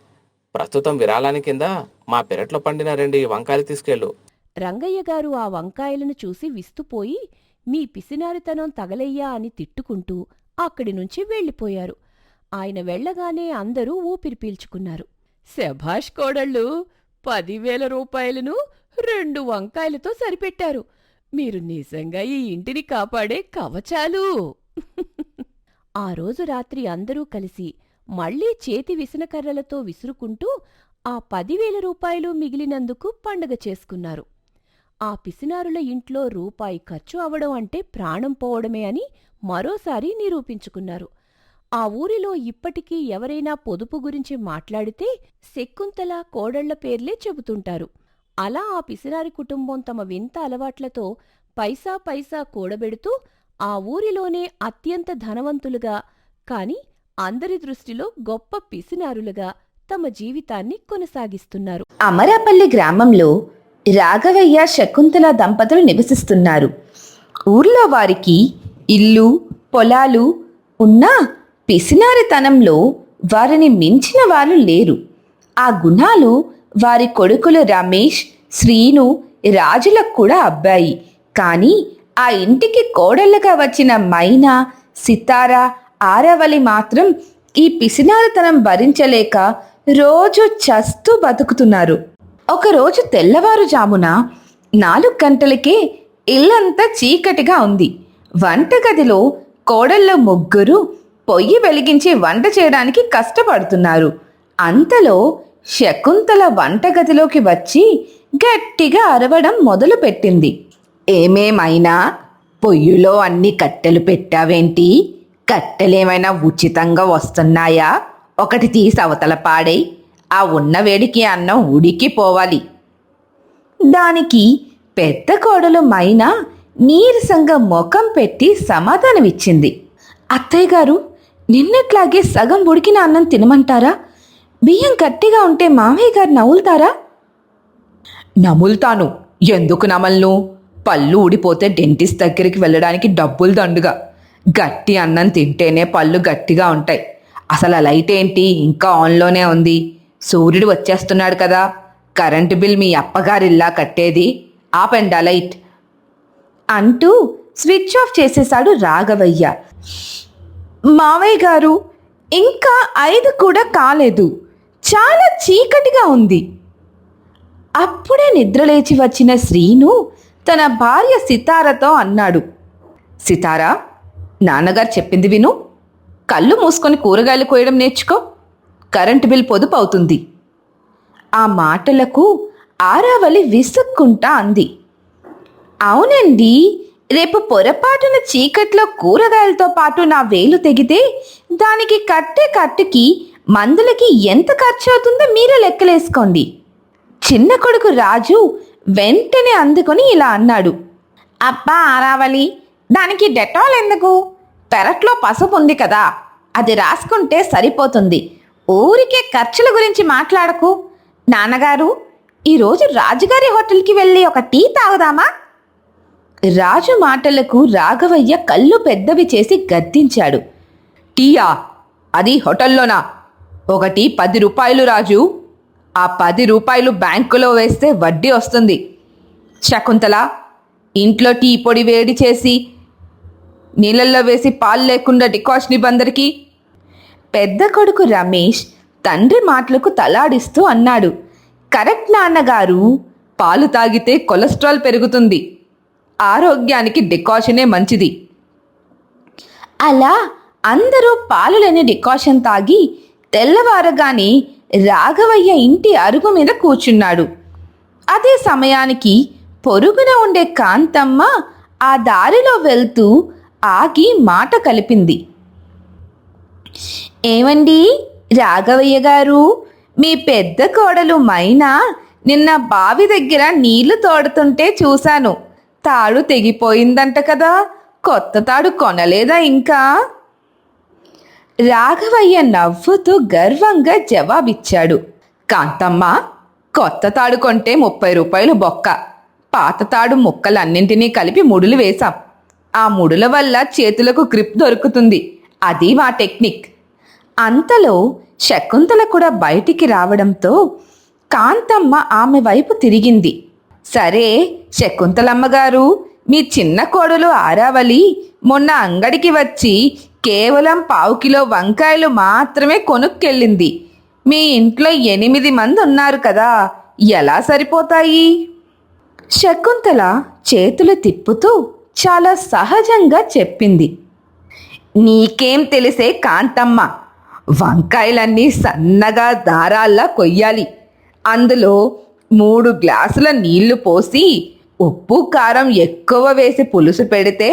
ప్రస్తుతం విరాళాని కింద మా పెరట్లో పండిన 2 వంకాయలు తీసుకెళ్ళు. రంగయ్య గారు ఆ వంకాయలను చూసి విస్తుపోయి, మీ పిసినారితనం తగలయ్యా అని తిట్టుకుంటూ అక్కడినుంచి వెళ్ళిపోయారు. ఆయన వెళ్లగానే అందరూ ఊపిరి పీల్చుకున్నారు. శభాష్ కోడళ్ళు, 10,000 రూపాయలను 2 వంకాయలతో సరిపెట్టారు. మీరు నిజంగా ఈ ఇంటిని కాపాడే కవచాలు. ఆ రోజు రాత్రి అందరూ కలిసి మళ్లీ చేతి విసనకర్రలతో విసురుకుంటూ ఆ 10,000 రూపాయలు మిగిలినందుకు పండగ చేసుకున్నారు. ఆ పిసినారుల ఇంట్లో రూపాయి ఖర్చు అవడం అంటే ప్రాణం పోవడమే అని మరోసారి నిరూపించుకున్నారు. ఆ ఊరిలో ఇప్పటికీ ఎవరైనా పొదుపు గురించి మాట్లాడితే శకుంతల కోడళ్ల పేర్లే చెబుతుంటారు. అలా ఆ పిసినారి కుటుంబం తమ వింత అలవాట్లతో పైసా పైసా కూడబెడుతూ ఆ ఊరిలోనే అత్యంత ధనవంతులుగా, కాని అందరి దృష్టిలో గొప్ప పిసినారులుగా తమ జీవితాన్ని కొనసాగిస్తున్నారు. అమరాపల్లి గ్రామంలో రాఘవయ్య శకుంతల దంపతులు నివసిస్తున్నారు. ఊర్లో వారికి ఇల్లు పొలాలు ఉన్నా పిసినారితనంలో వారిని మించిన వాళ్ళు లేరు. ఆ గుణాలు వారి కొడుకులు రమేష్, శ్రీను, రాజులకు కూడా అబ్బాయి. కానీ ఆ ఇంటికి కోడళ్ళగా వచ్చిన మైనా, సితారా, ఆరావళి మాత్రం ఈ పిసినారితనం భరించలేక రోజు చస్తూ బతుకుతున్నారు. ఒకరోజు తెల్లవారుజామున 4 గంటలకే ఇల్లంతా చీకటిగా ఉంది. వంటగదిలో కోడళ్ళు ముగ్గురు పొయ్యి వెలిగించి వంట చేయడానికి కష్టపడుతున్నారు. అంతలో శకుంతల వంటగదిలోకి వచ్చి గట్టిగా అరవడం మొదలుపెట్టింది. ఏమేమైనా పొయ్యిలో అన్ని కట్టెలు పెట్టావేంటి? కట్టెలేమైనా ఉచితంగా వస్తున్నాయా? ఒకటి తీసి అవతల పాడై, ఆ ఉన్న వేడికి అన్నం ఉడికిపోవాలి. దానికి పెద్ద కోడలు మైనా నీరసంగా ముఖం పెట్టి సమాధానమిచ్చింది. అత్తయ్య గారు, నిన్నట్లాగే సగం ఉడికిన అన్నం తినమంటారా? బియ్యం గట్టిగా ఉంటే మామయ్య గారు నవ్వులుతారా? నములుతాను. ఎందుకు నమలను? పళ్ళు ఊడిపోతే డెంటిస్ట్ దగ్గరికి వెళ్ళడానికి డబ్బులు దండుగా. గట్టి అన్నం తింటేనే పళ్ళు గట్టిగా ఉంటాయి. అసలు ఆ లైట్ ఏంటి ఇంకా ఆన్లోనే ఉంది? సూర్యుడు వచ్చేస్తున్నాడు కదా, కరెంటు బిల్ మీ అప్పగారిల్లా కట్టేది. ఆపండి ఆ లైట్ అంటూ స్విచ్ ఆఫ్ చేసేశాడు రాఘవయ్య. మావయ్య గారు, ఇంకా 5 కూడా కాలేదు, చాలా చీకటిగా ఉంది. అప్పుడే నిద్రలేచి వచ్చిన శ్రీను తన భార్య సితారతో అన్నాడు. సితారా, నాన్నగారు చెప్పింది విను. కళ్ళు మూసుకొని కూరగాయలు కోయడం నేర్చుకో. కరెంటు బిల్ పొదుపు అవుతుంది. ఆ మాటలకు ఆరావళి విసుక్కుంటా అంది. అవునండి, రేపు పొరపాటున చీకట్లో కూరగాయలతో పాటు నా వేలు తెగితే దానికి కట్టే కట్టుకి మందులకి ఎంత ఖర్చు అవుతుందో మీరే లెక్కలేసుకోండి. చిన్న కొడుకు రాజు వెంటనే అందుకొని ఇలా అన్నాడు. అబ్బా ఆరావళి, దానికి డెటాల్ ఎందుకు? పెరట్లో పసుపు ఉంది కదా, అది రాసుకుంటే సరిపోతుంది. ఊరికే ఖర్చుల గురించి మాట్లాడకు. నాన్నగారు, ఈరోజు రాజుగారి హోటల్కి వెళ్ళి ఒక టీ తాగుదామా? రాజు మాటలకు రాఘవయ్య కళ్ళు పెద్దవి చేసి గద్దించాడు. టీయా? అది హోటల్లోనా? ఒకటి 10 రూపాయలు రాజు. ఆ 10 రూపాయలు బ్యాంకులో వేస్తే వడ్డీ వస్తుంది. శకుంతల, ఇంట్లో టీ పొడి వేడి చేసి నీళ్ళల్లో వేసి పాలు లేకుండా డికాషన్ ఇవ్వందరికీ. పెద్ద కొడుకు రమేష్ తండ్రి మాటలకు తలాడిస్తూ అన్నాడు. కరెక్ట్ నాన్నగారు, పాలు తాగితే కొలెస్ట్రాల్ పెరుగుతుంది. ఆరోగ్యానికి డికాషనే మంచిది. అలా అందరూ పాలు లేని డికాషన్ తాగి తెల్లవారగానే రాఘవయ్య ఇంటి అరుగు మీద కూర్చున్నాడు. అదే సమయానికి పొరుగున ఉండే కాంతమ్మ ఆ దారిలో వెళ్తూ ఆగి మాట కలిపింది. ఏమండి రాఘవయ్య గారు, మీ పెద్ద కోడలు మైనా నిన్న బావి దగ్గర నీళ్లు తోడుతుంటే చూశాను. తాడు తెగిపోయిందంట కదా, కొత్త తాడు కొనలేదా ఇంకా? రాఘవయ్య నవ్వుతూ గర్వంగా జవాబిచ్చాడు. కాంతమ్మ, కొత్త తాడు కొంటే 30 రూపాయలు బొక్క. పాత తాడు ముక్కలన్నింటినీ కలిపి ముడులు వేశాం. ఆ ముడుల వల్ల చేతులకు గ్రిప్ దొరుకుతుంది. అది మా టెక్నిక్. అంతలో శకుంతల కూడా బయటికి రావడంతో కాంతమ్మ ఆమె వైపు తిరిగింది. సరే శకుంతలమ్మగారు, మీ చిన్న కోడలు ఆరావళి మొన్న అంగడికి వచ్చి కేవలం 1/4 కిలో వంకాయలు మాత్రమే కొనుక్కెళ్ళింది. మీ ఇంట్లో 8 మంది ఉన్నారు కదా, ఎలా సరిపోతాయి? శకుంతల చేతులు తిప్పుతూ చాలా సహజంగా చెప్పింది. నీకేం తెలిసే కాంతమ్మ, వంకాయలన్నీ సన్నగా దారాల్లా కొయ్యాలి. అందులో 3 గ్లాసుల నీళ్లు పోసి ఉప్పు కారం ఎక్కువ వేసి పులుసు పెడితే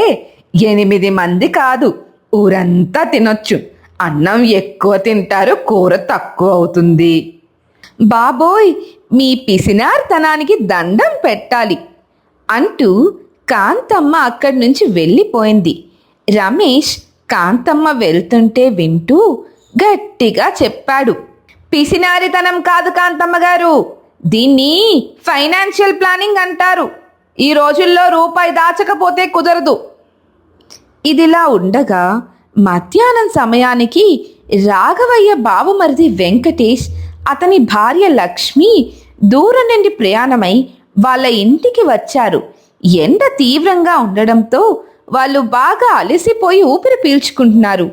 8 మంది కాదు ఊరంతా తినొచ్చు. అన్నం ఎక్కువ తింటారు, కూర తక్కువ అవుతుంది. బాబోయ్, మీ పిసినార్తనానికి దండం పెట్టాలి అంటూ కాంతమ్మ అక్కడి నుంచి వెళ్ళిపోయింది. రమేష్ కాంతమ్మ వెళ్తుంటే వింటూ గట్టిగా చెప్పాడు, పిసినారితనం కాదు కాంతమ్మ గారు, దీన్ని ఫైనాన్షియల్ ప్లానింగ్ అంటారు. ఈ రోజుల్లో రూపాయి దాచకపోతే కుదరదు. ఇదిలా ఉండగా మధ్యాహ్నం సమయానికి రాఘవయ్య బావమరిది వెంకటేష్, అతని భార్య లక్ష్మి దూరం నుండి ప్రయాణమై వాళ్ళ ఇంటికి వచ్చారు. ఎండ తీవ్రంగా ఉండడంతో వాళ్ళు బాగా అలసిపోయి ఊపిరి పీల్చుకుంటున్నారు.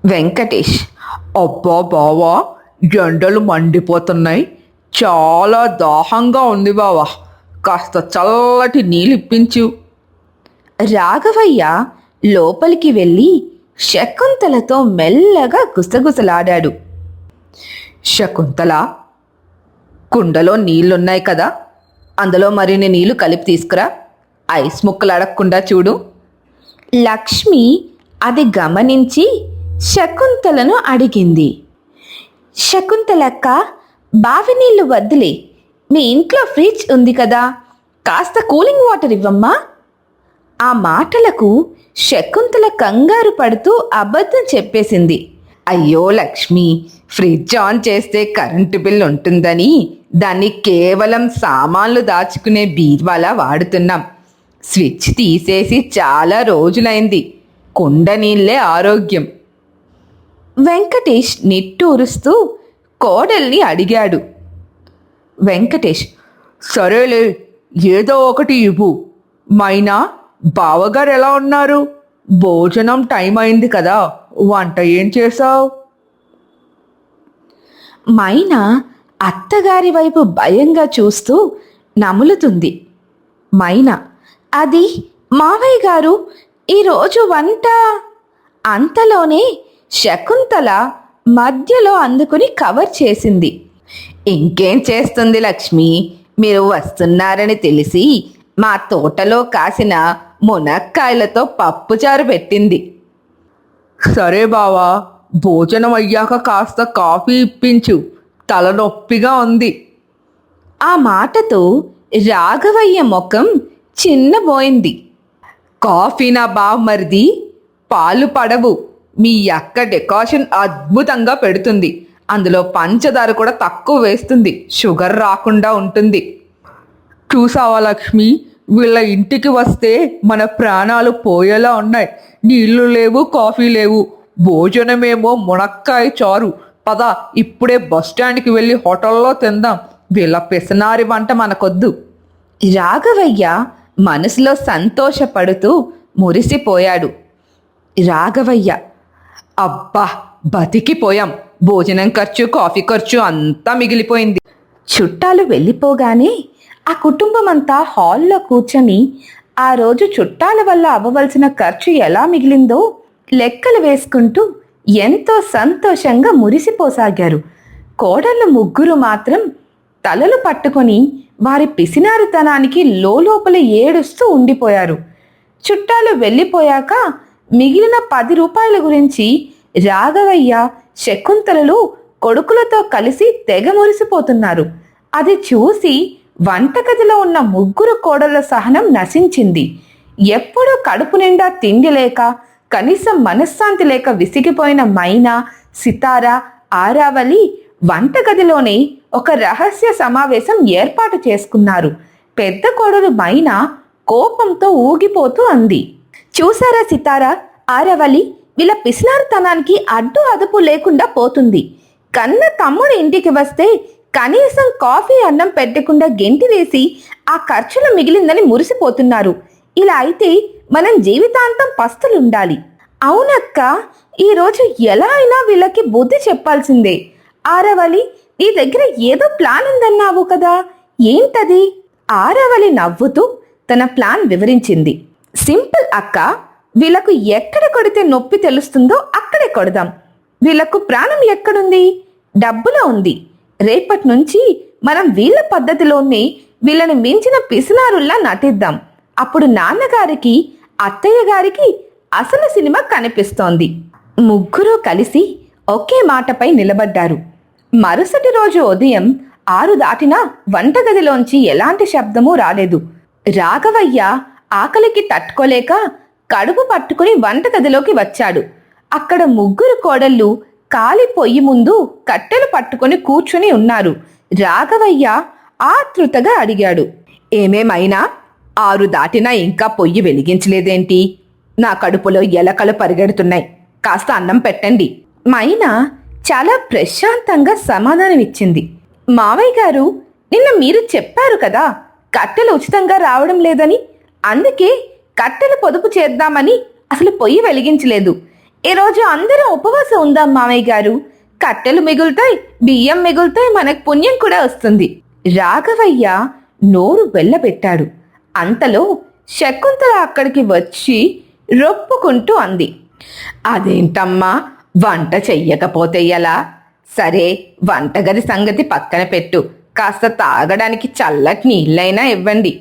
వెంకటేష్, అబ్బా బావా, ఎండలు మండిపోతున్నాయి, చాలా దాహంగా ఉంది బావా, కాస్త చల్లటి నీళ్ళు ఇప్పించు. రాఘవయ్య లోపలికి వెళ్ళి శకుంతలతో మెల్లగా గుసగుసలాడాడు. శకుంతల, కుండలో నీళ్లున్నాయి కదా, అందులో మరిన్ని నీళ్లు కలిపి తీసుకురా. ఐస్ ముక్కలు అడగకుండా చూడు. లక్ష్మి అది గమనించి శకుంతలను అడిగింది. శకుంతలక్క, బావి నీళ్లు వద్దులే, మీ ఇంట్లో ఫ్రిడ్జ్ ఉంది కదా, కాస్త కూలింగ్ వాటర్ ఇవ్వమ్మా. ఆ మాటలకు శకుంతల కంగారు పడుతూ అబద్ధం చెప్పేసింది. అయ్యో లక్ష్మి, ఫ్రిడ్జ్ ఆన్ చేస్తే కరెంటు బిల్ ఉంటుందని దాన్ని కేవలం సామాన్లు దాచుకునే బీర్వాలా వాడుతున్నాం. స్విచ్ తీసేసి చాలా రోజులైంది. కుండ నీళ్ళే ఆరోగ్యం. వెంకటేష్ నిట్టూరుస్తూ కోడల్ని అడిగాడు. వెంకటేష్, సరేలే, ఏదో ఒకటి ఇవ్వు. మైనా, బావగారు ఎలా ఉన్నారు? భోజనం టైం అయింది కదా, వంట ఏం చేసావు? మైనా అత్తగారి వైపు భయంగా చూస్తూ నములుతుంది. మైనా, అది మావయ్య గారు ఈరోజు వంట. అంతలోనే శకుంతల మధ్యలో అందుకుని కవర్ చేసింది. ఇంకేం చేస్తుంది లక్ష్మి, మీరు వస్తున్నారని తెలిసి మా తోటలో కాసిన మునక్కాయలతో పప్పుచారు పెట్టింది. సరే బావా, భోజనం అయ్యాక కాస్త కాఫీ ఇప్పించు, తలనొప్పిగా ఉంది. ఆ మాటతో రాఘవయ్య ముఖం చిన్నబోయింది. కాఫీనా బావమరిది, పాలు పడవు. మీ అక్క డెకాషన్ అద్భుతంగా పెడుతుంది. అందులో పంచదార కూడా తక్కువ వేస్తుంది, షుగర్ రాకుండా ఉంటుంది. చూసావా లక్ష్మి, వీళ్ళ ఇంటికి వస్తే మన ప్రాణాలు పోయేలా ఉన్నాయి. నీళ్లు లేవు, కాఫీ లేవు, భోజనమేమో మునక్కాయ చారు. పద, ఇప్పుడే బస్టాండ్కి వెళ్ళి హోటల్లో తిందాం. వీళ్ళ పిసనారి వంట మనకొద్దు. రాఘవయ్య మనసులో సంతోషపడుతూ మురిసిపోయాడు. రాఘవయ్య, అబ్బా, బతికిపోయాం. భోజనం ఖర్చు, కాఫీ ఖర్చు అంతా మిగిలిపోయింది. చుట్టాలు వెళ్ళిపోగానే ఆ కుటుంబమంతా హాల్లో కూర్చొని ఆ రోజు చుట్టాల వల్ల అవ్వవలసిన ఖర్చు ఎలా మిగిలిందో లెక్కలు వేసుకుంటూ ఎంతో సంతోషంగా మురిసిపోసాగారు. కోడళ్ళు ముగ్గురు మాత్రం తలలు పట్టుకొని వారి పిసినారితనానికి లోపల ఏడుస్తూ ఉండిపోయారు. చుట్టాలు వెళ్ళిపోయాక మిగిలిన 10 రూపాయల గురించి రాఘవయ్య, శకుంతలలు కొడుకులతో కలిసి తెగ మురిసిపోతున్నారు. అది చూసి వంటగదిలో ఉన్న ముగ్గురు కోడళ్ల సహనం నశించింది. ఎప్పుడూ కడుపు నిండా తిండి లేక, కనీసం మనశ్శాంతి లేక విసిగిపోయిన మైనా, సితారా, ఆరావళి వంటగదిలోనే ఒక రహస్య సమావేశం ఏర్పాటు చేసుకున్నారు. పెద్ద కోడలు మైనా కోపంతో ఊగిపోతూ అంది, చూసారా సితారా, ఆరావళి, వీళ్ళ పిసినారితనానికి అడ్డు అదుపు లేకుండా పోతుంది. కన్న తమ్ముడు ఇంటికి వస్తే కనీసం కాఫీ అన్నం పెట్టకుండా గెంటి వేసి ఆ ఖర్చులు మిగిలిందని మురిసిపోతున్నారు. ఇలా అయితే మనం జీవితాంతం పస్తులుండాలి. అవునక్క, ఈరోజు ఎలా అయినా వీళ్ళకి బుద్ధి చెప్పాల్సిందే. ఆరావళి, నీ దగ్గర ఏదో ప్లాన్ ఉందన్నావు కదా, ఏంటది? ఆరావళి నవ్వుతూ తన ప్లాన్ వివరించింది. సింపుల్ అక్క, వీళ్ళకు ఎక్కడ కొడితే నొప్పి తెలుస్తుందో అక్కడే కొడదాం. వీళ్ళకు ప్రాణం ఎక్కడుంది? డబ్బులో ఉంది. రేపటి నుంచి మనం వీళ్ళ పద్ధతిలోనే వీళ్ళని మించిన పిసినారుల్లా నటిద్దాం. అప్పుడు నాన్నగారికి అత్తయ్య గారికి అసలు సినిమా కనిపిస్తోంది. ముగ్గురు కలిసి ఒకే మాటపై నిలబడ్డారు. మరుసటి రోజు ఉదయం 6 దాటినా వంటగదిలోంచి ఎలాంటి శబ్దమూ రాలేదు. రాఘవయ్య ఆకలికి తట్టుకోలేక కడుపు పట్టుకుని వంటగదిలోకి వచ్చాడు. అక్కడ ముగ్గురు కోడళ్ళు కాలి పొయ్యి ముందు కట్టెలు పట్టుకొని కూర్చుని ఉన్నారు. రాఘవయ్య ఆతృతగా అడిగాడు, ఏమేమైనా 6 దాటినా ఇంకా పొయ్యి వెలిగించలేదేంటి? నా కడుపులో ఎలకలు పరిగెడుతున్నాయి, కాస్త అన్నం పెట్టండి. మైనా చాలా ప్రశాంతంగా సమాధానమిచ్చింది. మావయ్య గారు, నిన్న మీరు చెప్పారు కదా కట్టెలు ఉచితంగా రావడం లేదని, అందుకే కట్టెలు పొదుపు చేద్దామని అసలు పొయ్యి వెలిగించలేదు. ఈరోజు అందరం ఉపవాసం ఉందాం మావయ్య గారు, కట్టెలు మిగులుతాయి, బియ్యం మిగులుతాయి, మనకు పుణ్యం కూడా వస్తుంది. రాఘవయ్య నోరు వెళ్ళబెట్టాడు. అంతలో శకుంతల అక్కడికి వచ్చి రొప్పుకుంటూ అంది, అదేంటమ్మా, వంట చెయ్యకపోతే ఎలా? సరే, వంటగది సంగతి పక్కన పెట్టు, కాస్త తాగడానికి చల్లటి నీళ్ళైనా ఇవ్వండి.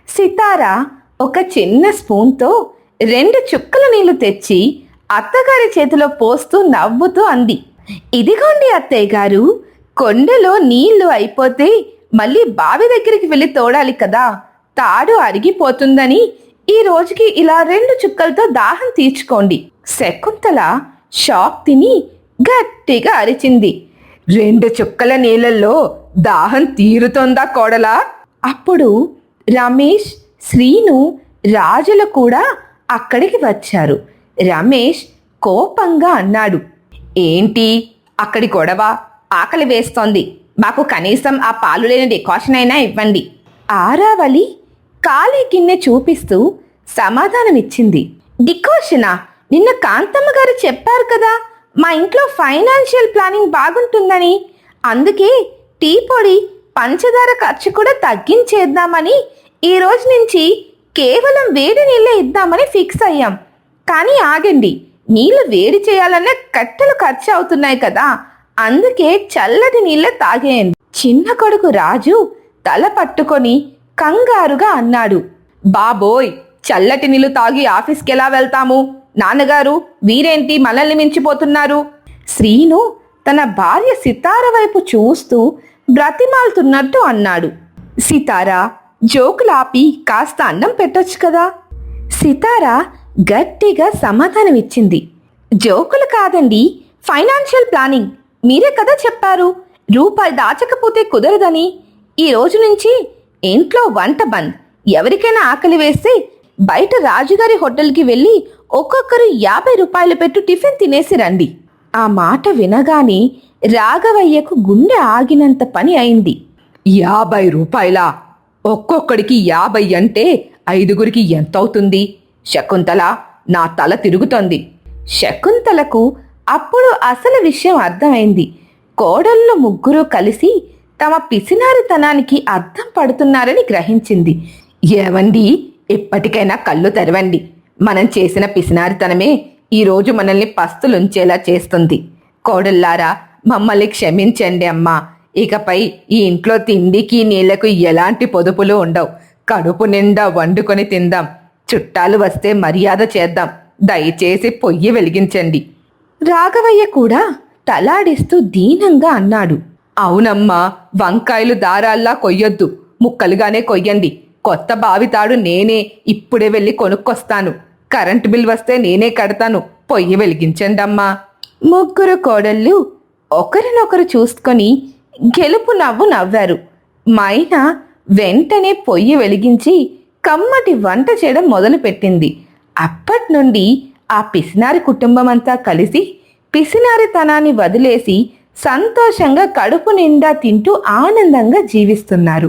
సితార ఒక చిన్న స్పూన్తో 2 చుక్కల నీళ్లు తెచ్చి అత్తగారి చేతిలో పోస్తూ నవ్వుతూ అంది, ఇదిగోండి అత్తయ్య గారు, కొండలో నీళ్లు అయిపోతే మళ్ళీ బావి దగ్గరికి వెళ్ళి తోడాలి కదా, తాడు అరిగిపోతుందని ఈ రోజుకి ఇలా 2 చుక్కలతో దాహం తీర్చుకోండి. శకుంతల షాక్ తిని గట్టిగా అరిచింది, 2 చుక్కల నీళ్ళల్లో దాహం తీరుతోందా కోడలా? అప్పుడు రమేష్, శ్రీను, రాజులు కూడా అక్కడికి వచ్చారు. రమేష్ కోపంగా అన్నాడు, ఏంటి అక్కడి గొడవ? ఆకలి వేస్తోంది, మాకు కనీసం ఆ పాలు లేని డికాషన్ అయినా ఇవ్వండి. ఆరావళి ఖాళీ గిన్నె చూపిస్తూ సమాధానమిచ్చింది, డికాషనా? నిన్న కాంతమ్మ గారు చెప్పారు కదా మా ఇంట్లో ఫైనాన్షియల్ ప్లానింగ్ బాగుంటుందని, అందుకే టీ పొడి, పంచదార ఖర్చు కూడా తగ్గించేద్దామని ఈ రోజు నుంచి కేవలం వేడి నీళ్ళే ఇద్దామని ఫిక్స్ అయ్యాం. కానీ ఆగండి, నీళ్లు వేడి చేయాలన్నా కట్టెలు ఖర్చు అవుతున్నాయి కదా, అందుకే చల్లటి నీళ్ళే తాగేయండి. చిన్న కొడుకు రాజు తల పట్టుకొని కంగారుగా అన్నాడు, బాబోయ్, చల్లటి నీళ్లు తాగి ఆఫీస్కి ఎలా వెళ్తాము? నాన్నగారు, వీరేంటి మనల్ని మించిపోతున్నారు? శ్రీను తన భార్య సితార వైపు చూస్తూ బ్రతిమాలుతున్నట్టు అన్నాడు. సితార జోకులాపి కాస్త అన్నం పెట్టొచ్చు కదా. సితార గట్టిగా సమాధానమిచ్చింది, జోకులు కాదండి, ఫైనాన్షియల్ ప్లానింగ్. మీరే కదా చెప్పారు రూపాయి దాచకపోతే కుదరదని. ఈ రోజు నుంచి ఇంట్లో వంట బంద్. ఎవరికైనా ఆకలి వేస్తే బయట రాజుగారి హోటల్కి వెళ్ళి ఒక్కొక్కరు 50 రూపాయలు పెట్టు టిఫిన్ తినేసి రండి. ఆ మాట వినగానే రాఘవయ్యకు గుండె ఆగినంత పని అయింది. 50 రూపాయలా? ఒక్కొక్కడికి 50 అంటే 5గురికి ఎంతవుతుంది? శకుంతల, నా తల తిరుగుతోంది. శకుంతలకు అప్పుడు అసలు విషయం అర్థమైంది. కోడళ్ళు ముగ్గురు కలిసి తమ పిసినారితనానికి అర్థం పడుతున్నారని గ్రహించింది. ఏవండి, ఇప్పటికైనా కళ్ళు తెరవండి. మనం చేసిన పిసినారితనమే ఈరోజు మనల్ని పస్తులుంచేలా చేస్తుంది. కోడల్లారా, మమ్మల్ని క్షమించండి అమ్మా. ఇకపై ఈ ఇంట్లో తిండికి నీళ్లకు ఎలాంటి పొదుపులు ఉండవు. కడుపు నిండా వండుకొని తిందాం. చుట్టాలు వస్తే మర్యాద చేద్దాం. దయచేసి పొయ్యి వెలిగించండి. రాఘవయ్య కూడా తలాడిస్తూ దీనంగా అన్నాడు, అవునమ్మా, వంకాయలు దారాల్లా కొయ్యొద్దు, ముక్కలుగానే కొయ్యండి. కొత్త బావితాడు నేనే ఇప్పుడే వెళ్ళి కొనుక్కొస్తాను. కరెంటు బిల్ వస్తే నేనే కడతాను. పొయ్యి వెలిగించండమ్మా. ముగ్గురు కోడళ్ళు ఒకరినొకరు చూసుకొని గెలుపు నవ్వు నవ్వారు. మైనా వెంటనే పొయ్యి వెలిగించి కమ్మటి వంట చేయడం మొదలుపెట్టింది. అప్పట్నుండి ఆ పిసినారి కుటుంబమంతా కలిసి పిసినారితనాన్ని వదిలేసి సంతోషంగా కడుపు నిండా తింటూ ఆనందంగా జీవిస్తున్నారు.